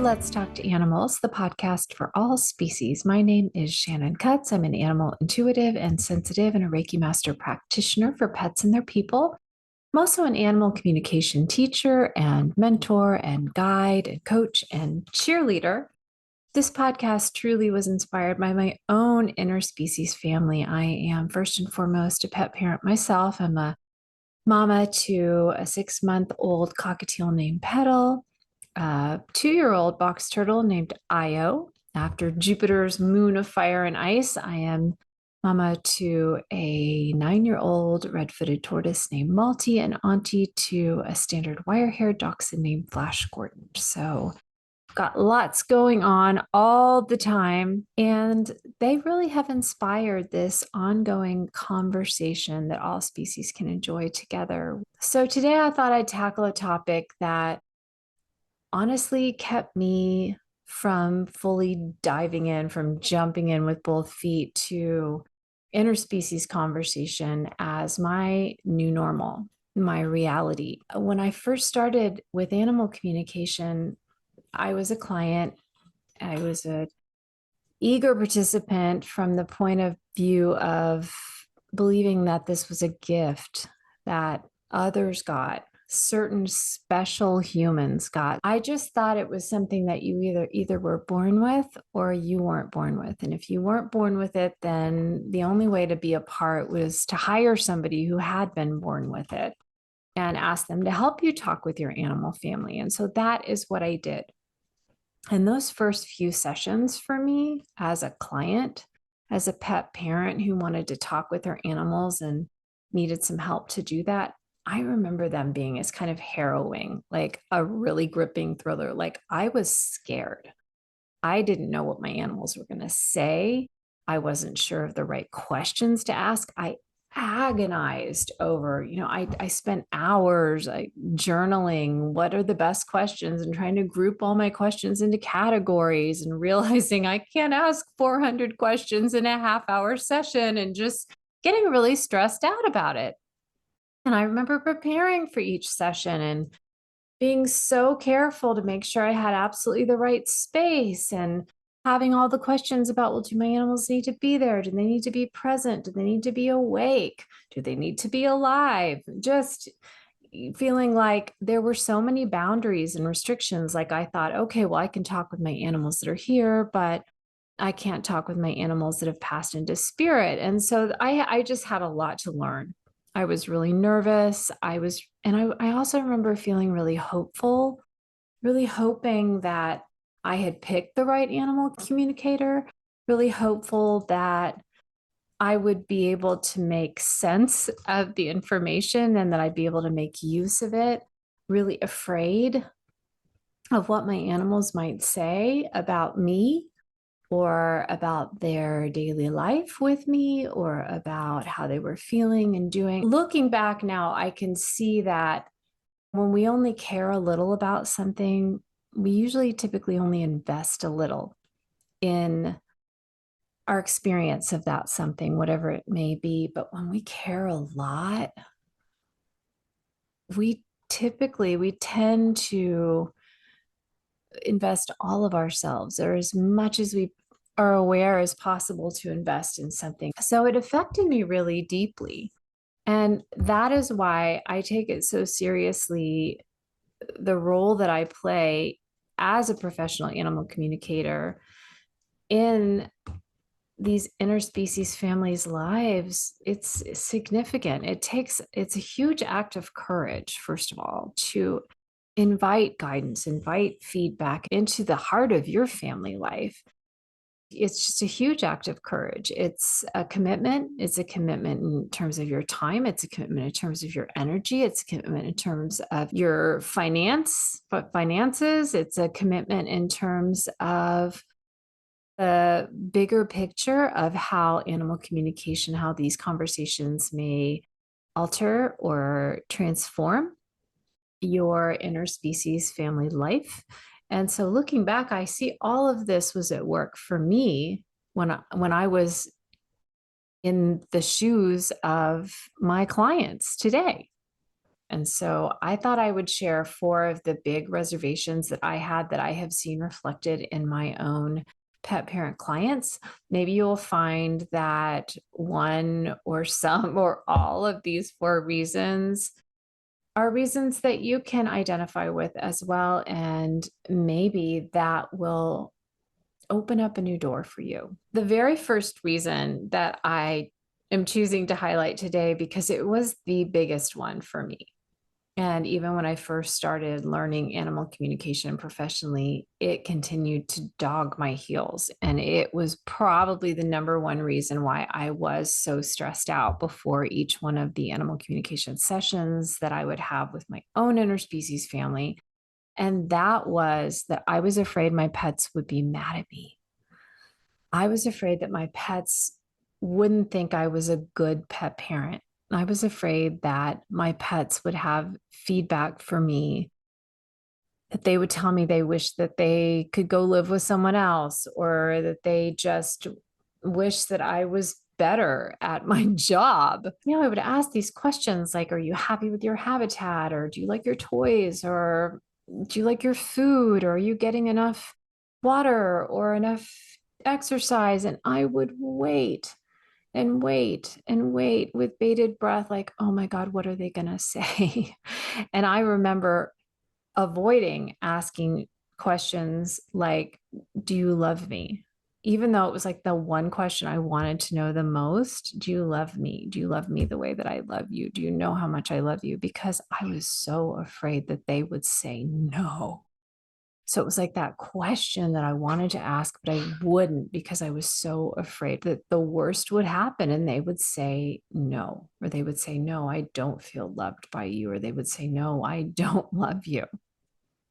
Let's Talk to Animals, the podcast for all species. My name is Shannon Cutts. I'm an animal intuitive and sensitive and a Reiki master practitioner for pets and their people. I'm also an animal communication teacher and mentor and guide and coach and cheerleader. This podcast truly was inspired by my own interspecies family. I am first and foremost a pet parent myself. I'm a mama to a 6-month-old cockatiel named Petal, a 2-year-old box turtle named Io. After Jupiter's moon of fire and ice, I am mama to a 9-year-old red-footed tortoise named Malty and auntie to a standard wire-haired dachshund named Flash Gordon. So got lots going on all the time, and they really have inspired this ongoing conversation that all species can enjoy together. So today I thought I'd tackle a topic that honestly kept me from fully diving in, from jumping in with both feet to interspecies conversation as my new normal, my reality. When I first started with animal communication, I was a client. I was a eager participant from the point of view of believing that this was a gift that others got, certain special humans got. I just thought it was something that you either were born with or you weren't born with. And if you weren't born with it, then the only way to be a part was to hire somebody who had been born with it and ask them to help you talk with your animal family. And so that is what I did. And those first few sessions for me as a client, as a pet parent who wanted to talk with her animals and needed some help to do that, I remember them being as kind of harrowing, like a really gripping thriller. Like I was scared. I didn't know what my animals were going to say. I wasn't sure of the right questions to ask. I agonized over, I spent hours journaling what are the best questions and trying to group all my questions into categories and realizing I can't ask 400 questions in a half-hour session and just getting really stressed out about it. And I remember preparing for each session and being so careful to make sure I had absolutely the right space and having all the questions about, well, do my animals need to be there? Do they need to be present? Do they need to be awake? Do they need to be alive? Just feeling like there were so many boundaries and restrictions. Like I thought, okay, well, I can talk with my animals that are here, but I can't talk with my animals that have passed into spirit. And so I just had a lot to learn. I was really nervous. I also remember feeling really hopeful, really hoping that I had picked the right animal communicator, really hopeful that I would be able to make sense of the information and that I'd be able to make use of it, really afraid of what my animals might say about me or about their daily life with me or about how they were feeling and doing. Looking back now, I can see that when we only care a little about something, we usually typically only invest a little in our experience of that something, whatever it may be. But when we care a lot, we tend to invest all of ourselves or as much as we are aware as possible to invest in something. So it affected me really deeply. And that is why I take it so seriously, the role that I play as a professional animal communicator in these interspecies families' lives. It's significant. It's a huge act of courage, first of all, to invite guidance, invite feedback into the heart of your family life. It's just a huge act of courage. It's a commitment. It's a commitment in terms of your time. It's a commitment in terms of your energy. It's a commitment in terms of your finances. It's a commitment in terms of the bigger picture of how animal communication, how these conversations may alter or transform your interspecies family life. And so looking back, I see all of this was at work for me when I was in the shoes of my clients today. And so I thought I would share 4 of the big reservations that I had that I have seen reflected in my own pet parent clients. Maybe you'll find that one or some or all of these 4 reasons are reasons that you can identify with as well. And maybe that will open up a new door for you. The very first reason that I am choosing to highlight today, because it was the biggest one for me. And even when I first started learning animal communication professionally, it continued to dog my heels. And it was probably the number one reason why I was so stressed out before each one of the animal communication sessions that I would have with my own interspecies family. And that was that I was afraid my pets would be mad at me. I was afraid that my pets wouldn't think I was a good pet parent. I was afraid that my pets would have feedback for me, that they would tell me they wish that they could go live with someone else, or that they just wish that I was better at my job. I would ask these questions like, are you happy with your habitat? Or do you like your toys? Or do you like your food? Or are you getting enough water or enough exercise? And I would wait and wait and wait with bated breath, like, oh my God, what are they going to say? And I remember avoiding asking questions like, do you love me? Even though it was like the one question I wanted to know the most. Do you love me? Do you love me the way that I love you? Do you know how much I love you? Because I was so afraid that they would say no. So it was like that question that I wanted to ask, but I wouldn't because I was so afraid that the worst would happen and they would say no, or they would say, no, I don't feel loved by you, or they would say, no, I don't love you.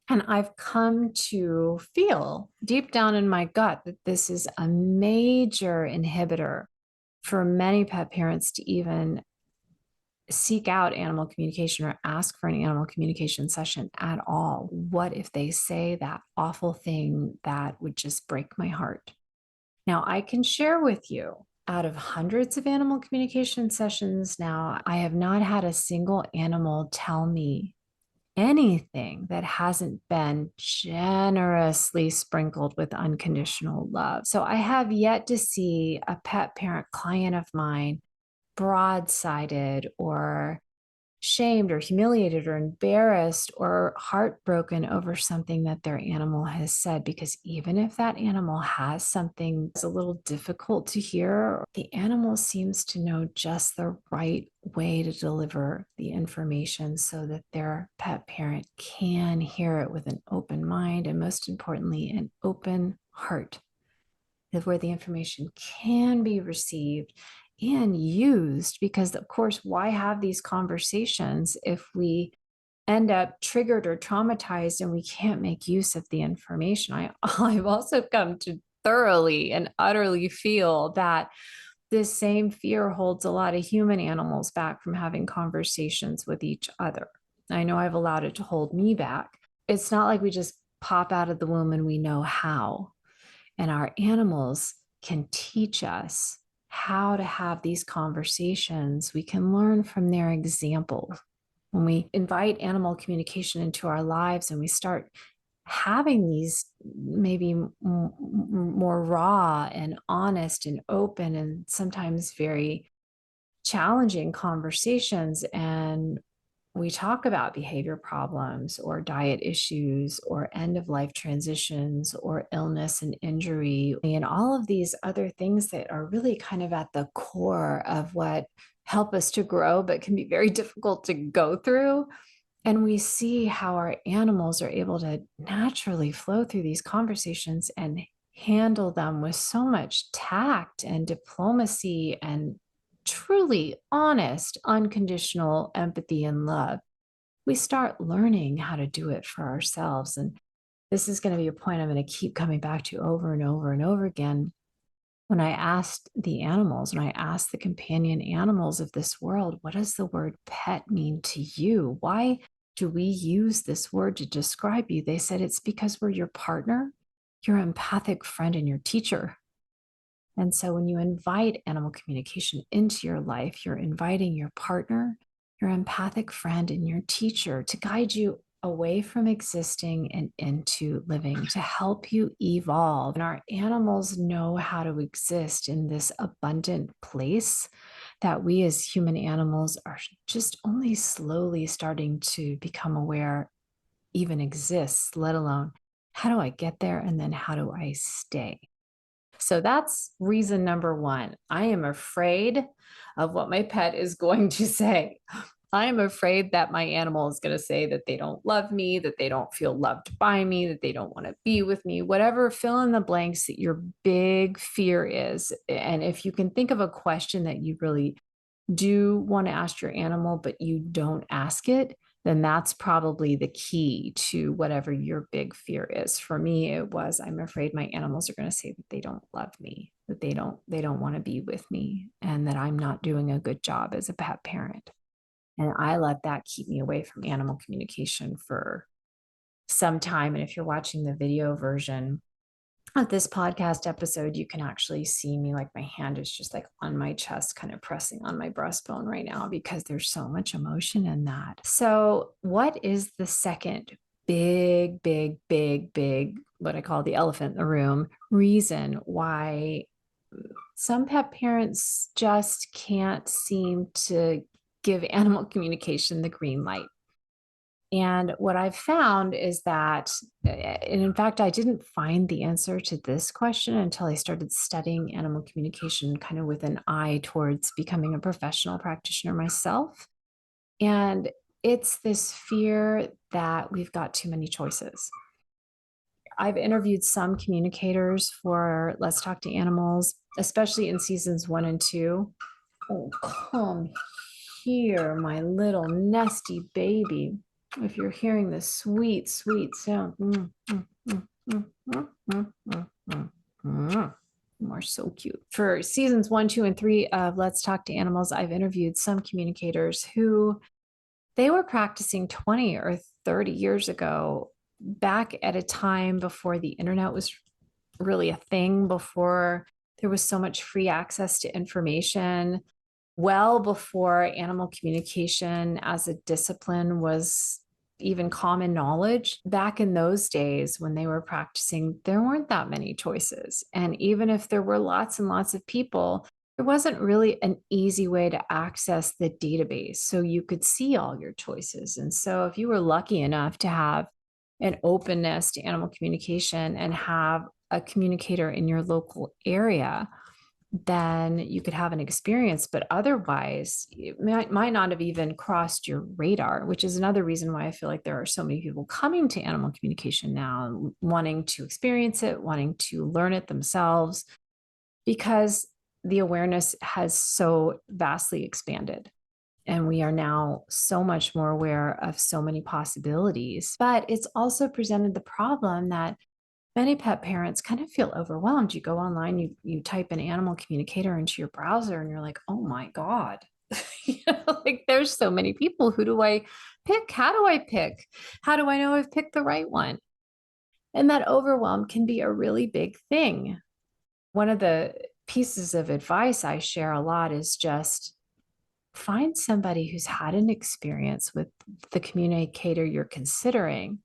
And I've come to feel deep down in my gut that this is a major inhibitor for many pet parents to even seek out animal communication or ask for an animal communication session at all. What if they say that awful thing that would just break my heart? Now, I can share with you, out of hundreds of animal communication sessions now, I have not had a single animal tell me anything that hasn't been generously sprinkled with unconditional love. So I have yet to see a pet parent client of mine broadsided or shamed or humiliated or embarrassed or heartbroken over something that their animal has said. Because even if that animal has something that's a little difficult to hear, the animal seems to know just the right way to deliver the information so that their pet parent can hear it with an open mind and, most importantly, an open heart, where the information can be received and used. Because, of course, why have these conversations if we end up triggered or traumatized and we can't make use of the information? I've also come to thoroughly and utterly feel that this same fear holds a lot of human animals back from having conversations with each other. I know I've allowed it to hold me back. It's not like we just pop out of the womb and we know how. And our animals can teach us how to have these conversations. We can learn from their example. When we invite animal communication into our lives and we start having these maybe more raw and honest and open and sometimes very challenging conversations, and we talk about behavior problems or diet issues or end of life transitions or illness and injury and all of these other things that are really kind of at the core of what help us to grow, but can be very difficult to go through. And we see how our animals are able to naturally flow through these conversations and handle them with so much tact and diplomacy and truly honest, unconditional empathy and love. We start learning how to do it for ourselves. And this is going to be a point I'm going to keep coming back to over and over and over again. When I asked the animals, when I asked the companion animals of this world, what does the word pet mean to you? Why do we use this word to describe you? They said it's because we're your partner, your empathic friend, and your teacher. And so when you invite animal communication into your life, you're inviting your partner, your empathic friend and your teacher to guide you away from existing and into living, to help you evolve. And our animals know how to exist in this abundant place that we as human animals are just only slowly starting to become aware even exists, let alone how do I get there and then how do I stay? So that's reason number one. I am afraid of what my pet is going to say. I am afraid that my animal is going to say that they don't love me, that they don't feel loved by me, that they don't want to be with me, whatever, fill in the blanks that your big fear is. And if you can think of a question that you really do want to ask your animal, but you don't ask it, then that's probably the key to whatever your big fear is. For me, it was, I'm afraid my animals are going to say that they don't love me, that they don't want to be with me, and that I'm not doing a good job as a pet parent. And I let that keep me away from animal communication for some time. And if you're watching the video version of this podcast episode, you can actually see me, like my hand is just like on my chest, kind of pressing on my breastbone right now because there's so much emotion in that. So, what is the second big, what I call the elephant in the room reason why some pet parents just can't seem to give animal communication the green light? And what I've found is that, and in fact, I didn't find the answer to this question until I started studying animal communication, kind of with an eye towards becoming a professional practitioner myself. And it's this fear that we've got too many choices. I've interviewed some communicators for Let's Talk to Animals, especially in seasons 1 and 2. Oh, come here, my little nesty baby. If you're hearing the sweet, sweet sound. You are so cute. For seasons 1, 2, and 3 of Let's Talk to Animals, I've interviewed some communicators who they were practicing 20 or 30 years ago, back at a time before the internet was really a thing, before there was so much free access to information, well before animal communication as a discipline was even common knowledge. Back in those days when they were practicing, there weren't that many choices. And even if there were lots and lots of people, there wasn't really an easy way to access the database so you could see all your choices. And so if you were lucky enough to have an openness to animal communication and have a communicator in your local area, then you could have an experience. But otherwise, it might not have even crossed your radar, which is another reason why I feel like there are so many people coming to animal communication now, wanting to experience it, wanting to learn it themselves, because the awareness has so vastly expanded. And we are now so much more aware of so many possibilities. But it's also presented the problem that many pet parents kind of feel overwhelmed. You go online, you type an animal communicator into your browser, and you're like, oh my God. Like there's so many people. Who do I pick? How do I pick? How do I know I've picked the right one? And that overwhelm can be a really big thing. One of the pieces of advice I share a lot is just find somebody who's had an experience with the communicator you're considering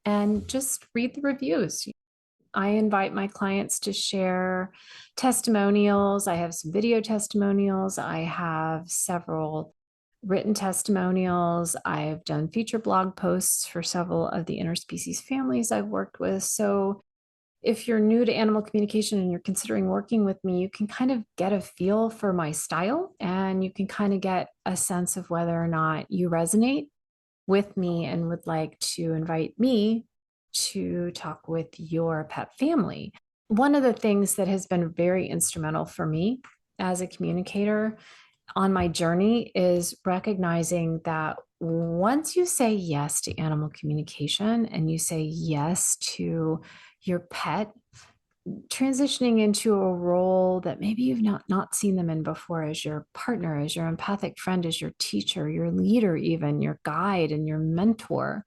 and just read the reviews. I invite my clients to share testimonials. I have some video testimonials. I have several written testimonials. I've done feature blog posts for several of the interspecies families I've worked with. So if you're new to animal communication and you're considering working with me, you can kind of get a feel for my style, and you can kind of get a sense of whether or not you resonate with me and would like to invite me to talk with your pet family. One of the things that has been very instrumental for me as a communicator on my journey is recognizing that once you say yes to animal communication and you say yes to your pet transitioning into a role that maybe you've not seen them in before, as your partner, as your empathic friend, as your teacher, your leader, even your guide and your mentor,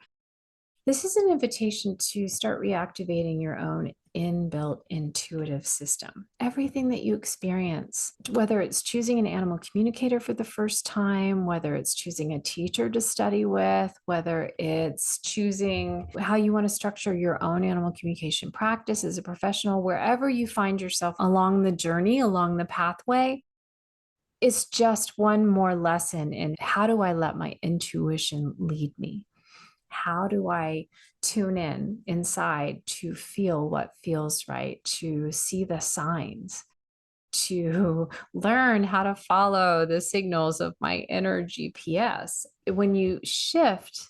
This is an invitation to start reactivating your own inbuilt intuitive system. Everything that you experience, whether it's choosing an animal communicator for the first time, whether it's choosing a teacher to study with, whether it's choosing how you want to structure your own animal communication practice as a professional, wherever you find yourself along the journey, along the pathway, it's just one more lesson in how do I let my intuition lead me? How do I tune in inside to feel what feels right, to see the signs, to learn how to follow the signals of my inner GPS? When you shift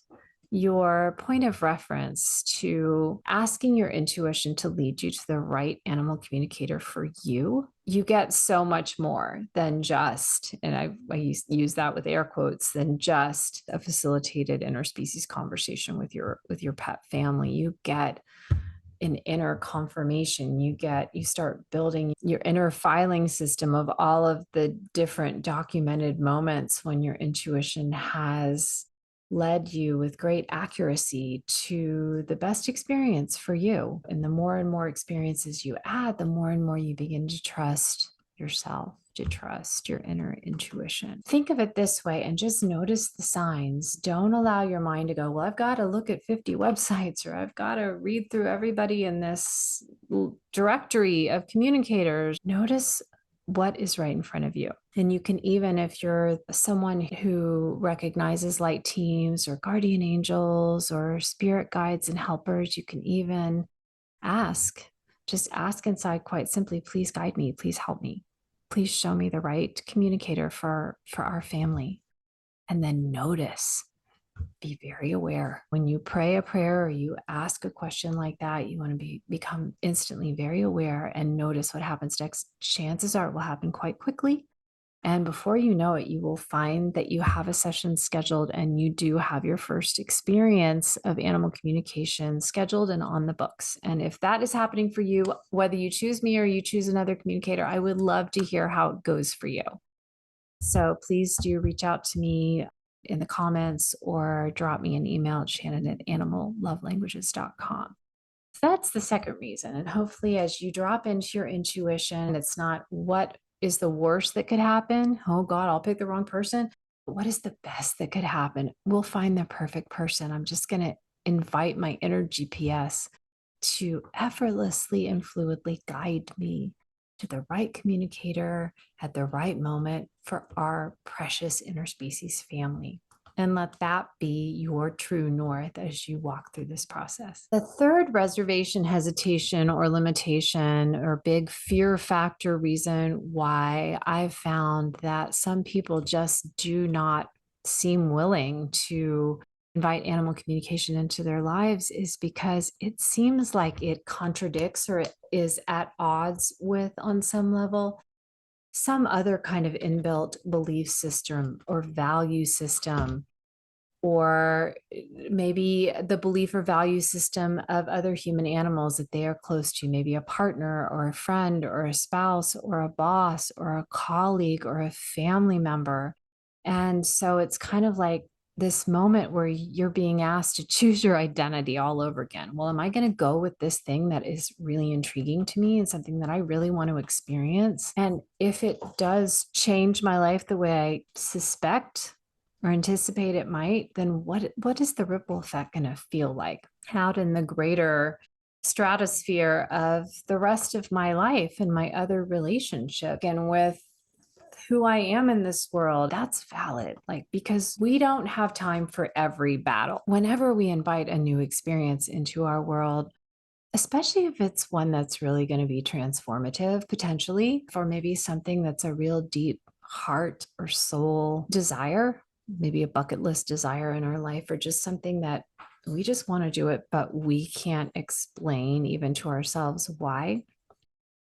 your point of reference to asking your intuition to lead you to the right animal communicator for you, you get so much more than just, and I use that with air quotes, than just a facilitated interspecies conversation with your pet family. You get an inner confirmation. You start building your inner filing system of all of the different documented moments when your intuition has led you with great accuracy to the best experience for you. And the more and more experiences you add, the more and more you begin to trust yourself, to trust your inner intuition. Think of it this way and just notice the signs. Don't allow your mind to go, well, I've got to look at 50 websites, or I've got to read through everybody in this directory of communicators. Notice what is right in front of you. And you can, even if you're someone who recognizes light teams or guardian angels or spirit guides and helpers, you can even just ask inside quite simply, please guide me, please help me. Please show me the right communicator for our family. And then notice, be very aware. When you pray a prayer or you ask a question like that, you want to become instantly very aware and notice what happens next. Chances are it will happen quite quickly. And before you know it, you will find that you have a session scheduled and you do have your first experience of animal communication scheduled and on the books. And if that is happening for you, whether you choose me or you choose another communicator, I would love to hear how it goes for you. So please do reach out to me in the comments or drop me an email at shannon@animallovelanguages.com. That's the second reason. And hopefully, as you drop into your intuition, it's not what is the worst that could happen. Oh God, I'll pick the wrong person. What is the best that could happen? We'll find the perfect person. I'm just going to invite my inner GPS to effortlessly and fluidly guide me to the right communicator at the right moment for our precious interspecies family. And let that be your true north as you walk through this process. The third reservation, hesitation, or limitation, or big fear factor reason why I've found that some people just do not seem willing to invite animal communication into their lives is because it seems like it contradicts or it is at odds with, on some level, some other kind of inbuilt belief system or value system, or maybe the belief or value system of other human animals that they are close to, maybe a partner or a friend or a spouse or a boss or a colleague or a family member. And so it's kind of like this moment where you're being asked to choose your identity all over again. Well, am I going to go with this thing that is really intriguing to me and something that I really want to experience? And if it does change my life the way I suspect or anticipate it might, then what is the ripple effect going to feel like out in the greater stratosphere of the rest of my life and my other relationship and with who I am in this world? That's valid. Like, because we don't have time for every battle. Whenever we invite a new experience into our world, especially if it's one that's really going to be transformative potentially, for maybe something that's a real deep heart or soul desire, maybe a bucket list desire in our life, or just something that we just want to do it, but we can't explain even to ourselves why.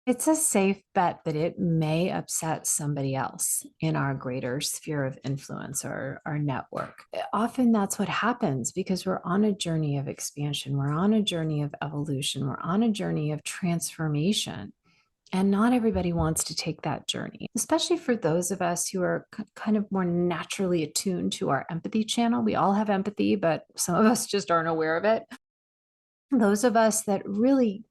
It's a safe bet that it may upset somebody else in our greater sphere of influence or our network. Often that's what happens because we're on a journey of expansion. We're on a journey of evolution. We're on a journey of transformation. And not everybody wants to take that journey, especially for those of us who are kind of more naturally attuned to our empathy channel. We all have empathy, but some of us just aren't aware of it. Those of us that really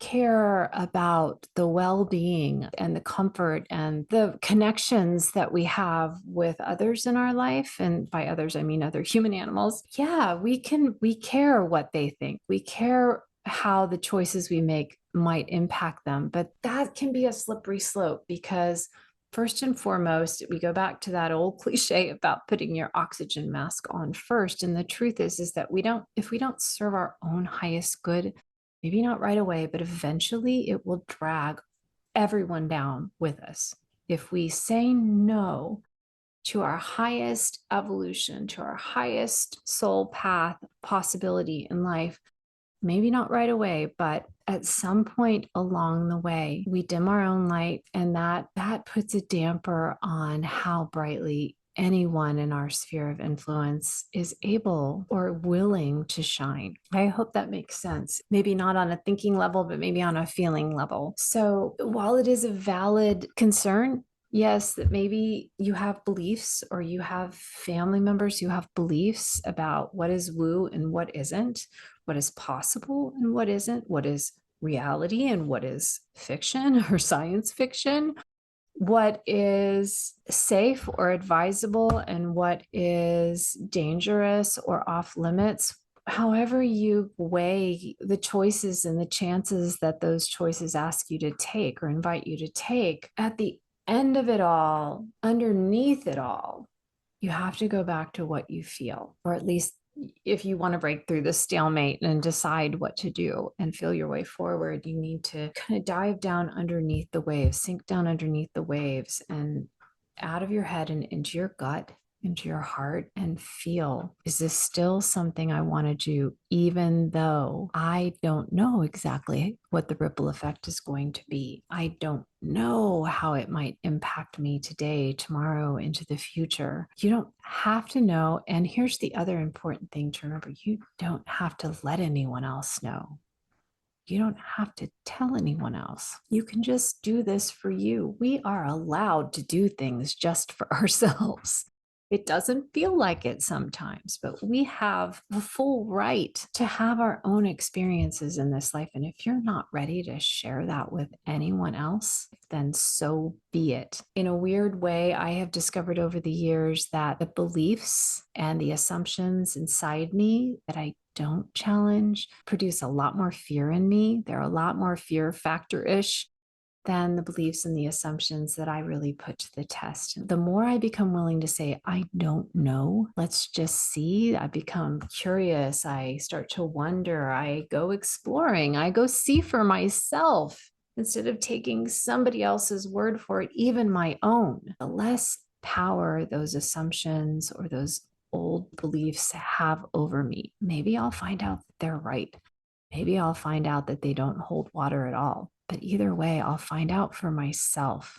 care about the well-being and the comfort and the connections that we have with others in our life, and by others I mean other human animals, yeah, we care what they think, we care how the choices we make might impact them. But that can be a slippery slope, because first and foremost, we go back to that old cliche about putting your oxygen mask on first. And the truth is that if we don't serve our own highest good, maybe not right away, but eventually it will drag everyone down with us. If we say no to our highest evolution, to our highest soul path possibility in life, maybe not right away, but at some point along the way, we dim our own light, and that puts a damper on how brightly anyone in our sphere of influence is able or willing to shine. I hope that makes sense. Maybe not on a thinking level, but maybe on a feeling level. So while it is a valid concern, yes, that maybe you have beliefs, or you have family members who have beliefs about what is woo and what isn't, what is possible and what isn't, what is reality and what is fiction or science fiction, what is safe or advisable and what is dangerous or off limits. However you weigh the choices and the chances that those choices ask you to take or invite you to take, at the end of it all, underneath it all, you have to go back to what you feel, or at least if you want to break through the stalemate and decide what to do and feel your way forward, you need to kind of dive down underneath the waves, sink down underneath the waves, and out of your head and into your gut, into your heart, and feel, is this still something I want to do, even though I don't know exactly what the ripple effect is going to be? I don't know how it might impact me today, tomorrow, into the future. You don't have to know. And here's the other important thing to remember: you don't have to let anyone else know. You don't have to tell anyone else. You can just do this for you. We are allowed to do things just for ourselves. It doesn't feel like it sometimes, but we have the full right to have our own experiences in this life. And if you're not ready to share that with anyone else, then so be it. In a weird way, I have discovered over the years that the beliefs and the assumptions inside me that I don't challenge produce a lot more fear in me. They're a lot more fear factor-ish than the beliefs and the assumptions that I really put to the test. The more I become willing to say, I don't know, let's just see, I become curious, I start to wonder, I go exploring, I go see for myself instead of taking somebody else's word for it, even my own, the less power those assumptions or those old beliefs have over me. Maybe I'll find out that they're right. Maybe I'll find out that they don't hold water at all. But either way, I'll find out for myself.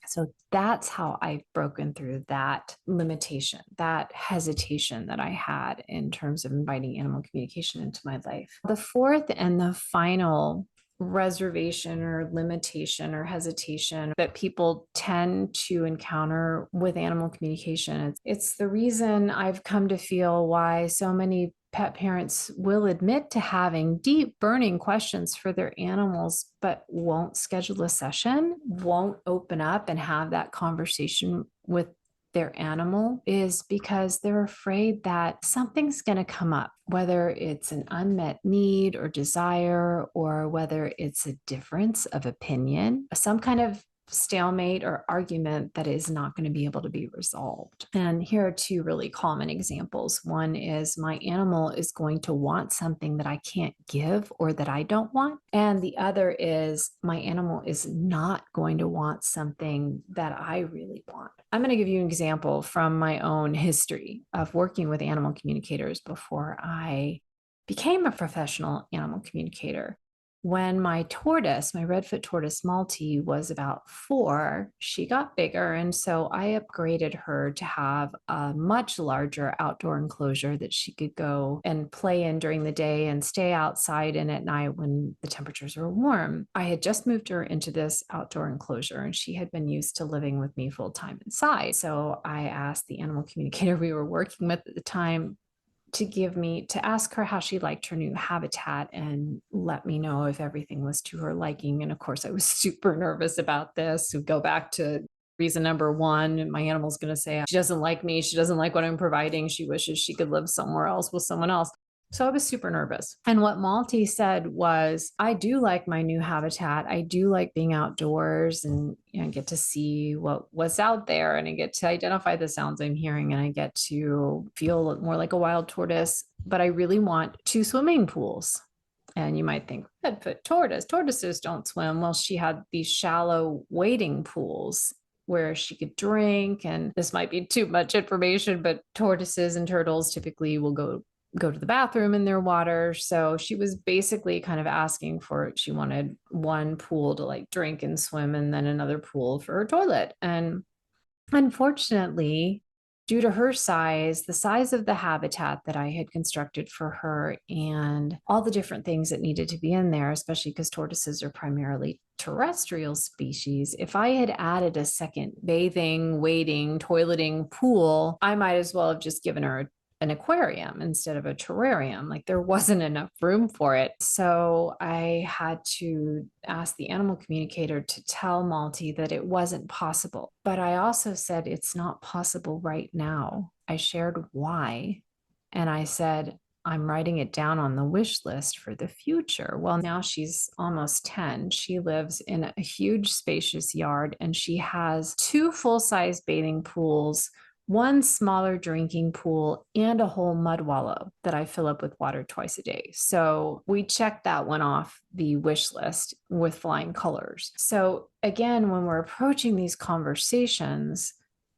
So that's how I've broken through that limitation, that hesitation that I had in terms of inviting animal communication into my life. The fourth and the final reservation or limitation or hesitation that people tend to encounter with animal communication, it's the reason I've come to feel why so many pet parents will admit to having deep burning questions for their animals, but won't schedule a session, won't open up and have that conversation with their animal, is because they're afraid that something's going to come up, whether it's an unmet need or desire, or whether it's a difference of opinion, some kind of stalemate or argument that is not going to be able to be resolved. And here are two really common examples. One is my animal is going to want something that I can't give or that I don't want. And the other is my animal is not going to want something that I really want. I'm going to give you an example from my own history of working with animal communicators before I became a professional animal communicator. When my tortoise, my redfoot tortoise Malty, was about 4, she got bigger. And so I upgraded her to have a much larger outdoor enclosure that she could go and play in during the day and stay outside in at night when the temperatures were warm. I had just moved her into this outdoor enclosure and she had been used to living with me full time inside. So I asked the animal communicator we were working with at the time to ask her how she liked her new habitat and let me know if everything was to her liking. And of course, I was super nervous about this. So go back to reason number 1. My animal's going to say she doesn't like me. She doesn't like what I'm providing. She wishes she could live somewhere else with someone else. So I was super nervous. And what Malty said was, I do like my new habitat. I do like being outdoors and get to see what's out there, and I get to identify the sounds I'm hearing, and I get to feel more like a wild tortoise. But I really want 2 swimming pools. And you might think, redfoot tortoises don't swim. Well, she had these shallow wading pools where she could drink. And this might be too much information, but tortoises and turtles typically will go to the bathroom in their water. So she was basically kind of asking for, she wanted one pool to like drink and swim, and then another pool for her toilet. And unfortunately, due to her size, the size of the habitat that I had constructed for her, and all the different things that needed to be in there, especially because tortoises are primarily terrestrial species, if I had added a second bathing, wading, toileting pool, I might as well have just given her an aquarium instead of a terrarium. Like, there wasn't enough room for it. So I had to ask the animal communicator to tell Malty that it wasn't possible. But I also said, it's not possible right now. I shared why. And I said, I'm writing it down on the wish list for the future. Well, now she's almost 10. She lives in a huge, spacious yard, and she has 2 full-size bathing pools, 1 smaller drinking pool, and a whole mud wallow that I fill up with water twice a day. So we checked that one off the wish list with flying colors. So again, when we're approaching these conversations,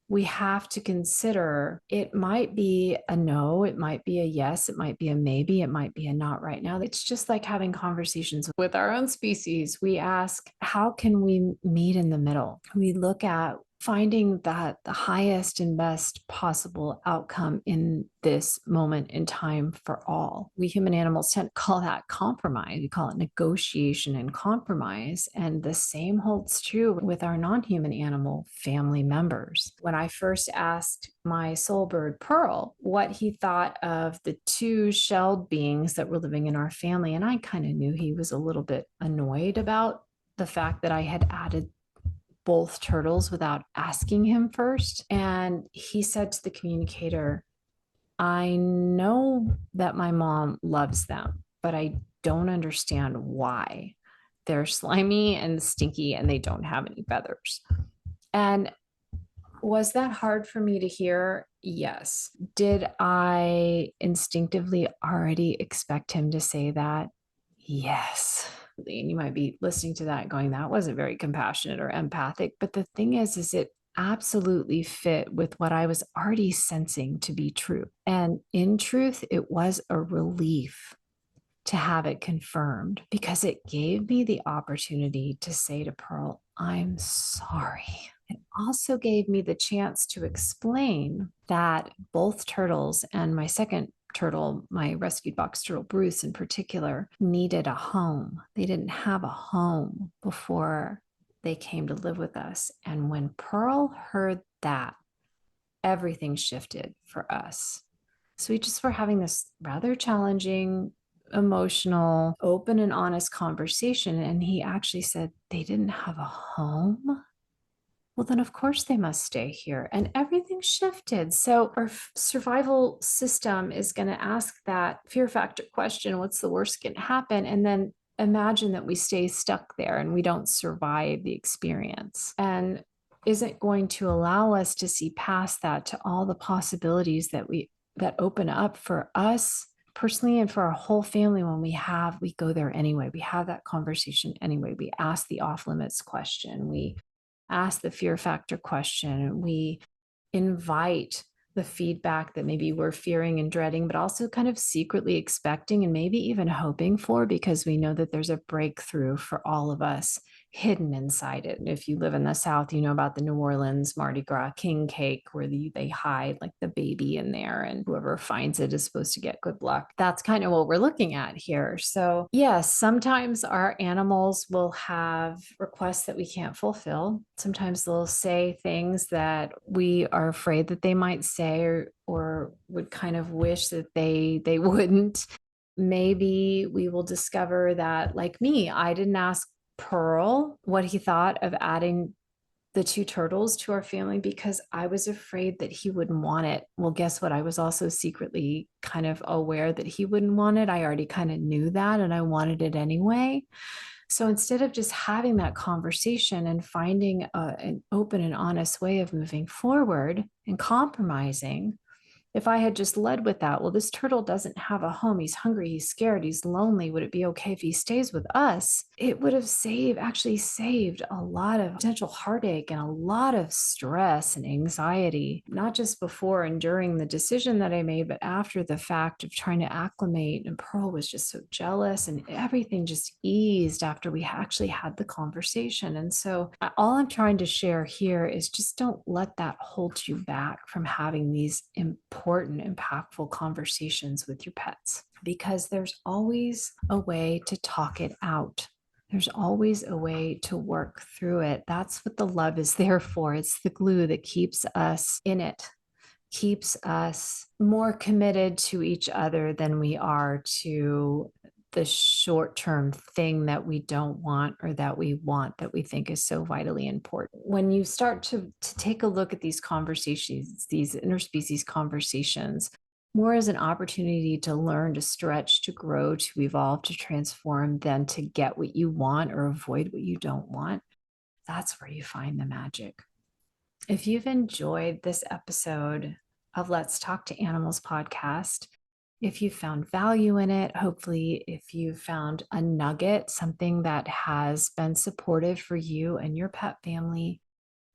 we have to consider it might be a no, it might be a yes, it might be a maybe, it might be a not right now. It's just like having conversations with our own species. We ask, how can we meet in the middle? We look at finding that the highest and best possible outcome in this moment in time for all. We human animals tend to call that compromise. We call it negotiation and compromise. And the same holds true with our non-human animal family members. When I first asked my soul bird Pearl what he thought of the 2 shelled beings that were living in our family, and I kind of knew he was a little bit annoyed about the fact that I had added both turtles without asking him first. And he said to the communicator, I know that my mom loves them, but I don't understand why. They're slimy and stinky and they don't have any feathers. And was that hard for me to hear? Yes. Did I instinctively already expect him to say that? Yes. And you might be listening to that going, that wasn't very compassionate or empathic. But the thing is it absolutely fit with what I was already sensing to be true. And in truth, it was a relief to have it confirmed, because it gave me the opportunity to say to Pearl, I'm sorry. It also gave me the chance to explain that both turtles, and my second turtle, my rescued box turtle Bruce in particular, needed a home. They didn't have a home before they came to live with us. And when Pearl heard that, everything shifted for us. So we just were having this rather challenging, emotional, open and honest conversation. And he actually said, they didn't have a home? Well, then of course they must stay here. And everything shifted. So our survival system is going to ask that fear factor question, what's the worst that can happen? And then imagine that we stay stuck there and we don't survive the experience. And isn't going to allow us to see past that to all the possibilities that open up for us personally and for our whole family. When we go there anyway, we have that conversation anyway, we ask the off limits question, we ask the fear factor question, we invite the feedback that maybe we're fearing and dreading, but also kind of secretly expecting and maybe even hoping for, because we know that there's a breakthrough for all of us hidden inside it. If you live in the South, you know about the New Orleans Mardi Gras king cake, where they hide like the baby in there, and whoever finds it is supposed to get good luck. That's kind of what we're looking at here. So yes, sometimes our animals will have requests that we can't fulfill. Sometimes they'll say things that we are afraid that they might say, or would kind of wish that they wouldn't. Maybe we will discover that, like me, I didn't ask Pearl what he thought of adding the two turtles to our family because I was afraid that he wouldn't want it. Well, guess what? I was also secretly kind of aware that he wouldn't want it. I already kind of knew that, and I wanted it anyway. So instead of just having that conversation and finding an open and honest way of moving forward and compromising, if I had just led with that, well, this turtle doesn't have a home. He's hungry. He's scared. He's lonely. Would it be okay if he stays with us? It would have actually saved a lot of potential heartache and a lot of stress and anxiety, not just before and during the decision that I made, but after the fact of trying to acclimate. And Pearl was just so jealous, and everything just eased after we actually had the conversation. And so all I'm trying to share here is just don't let that hold you back from having these important, impactful conversations with your pets, because there's always a way to talk it out. There's always a way to work through it. That's what the love is there for. It's the glue that keeps us in it, keeps us more committed to each other than we are to the short-term thing that we don't want, or that we want, that we think is so vitally important. When you start to take a look at these conversations, these interspecies conversations, more as an opportunity to learn, to stretch, to grow, to evolve, to transform, than to get what you want or avoid what you don't want, that's where you find the magic. If you've enjoyed this episode of Let's Talk to Animals podcast, if you found value in it, hopefully, if you found a nugget, something that has been supportive for you and your pet family,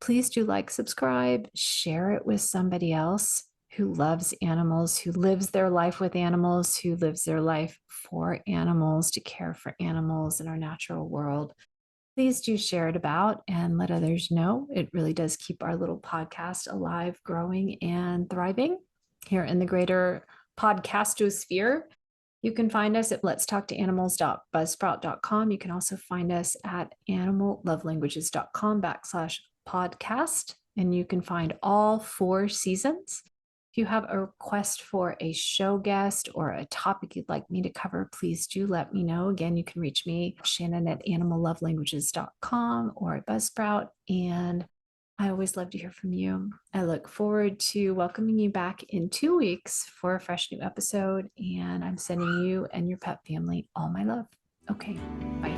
please do like, subscribe, share it with somebody else who loves animals, who lives their life with animals, who lives their life for animals, to care for animals in our natural world. Please do share it about and let others know. It really does keep our little podcast alive, growing, and thriving here in the greater podcastosphere. You can find us at letstalktoanimals.buzzsprout.com. You can also find us at animallovelanguages.com/podcast. And you can find all 4 seasons. If you have a request for a show guest or a topic you'd like me to cover, please do let me know. Again, you can reach me, Shannon, at animallovelanguages.com or at Buzzsprout. And I always love to hear from you. I look forward to welcoming you back in 2 weeks for a fresh new episode. And I'm sending you and your pet family all my love. Okay, bye.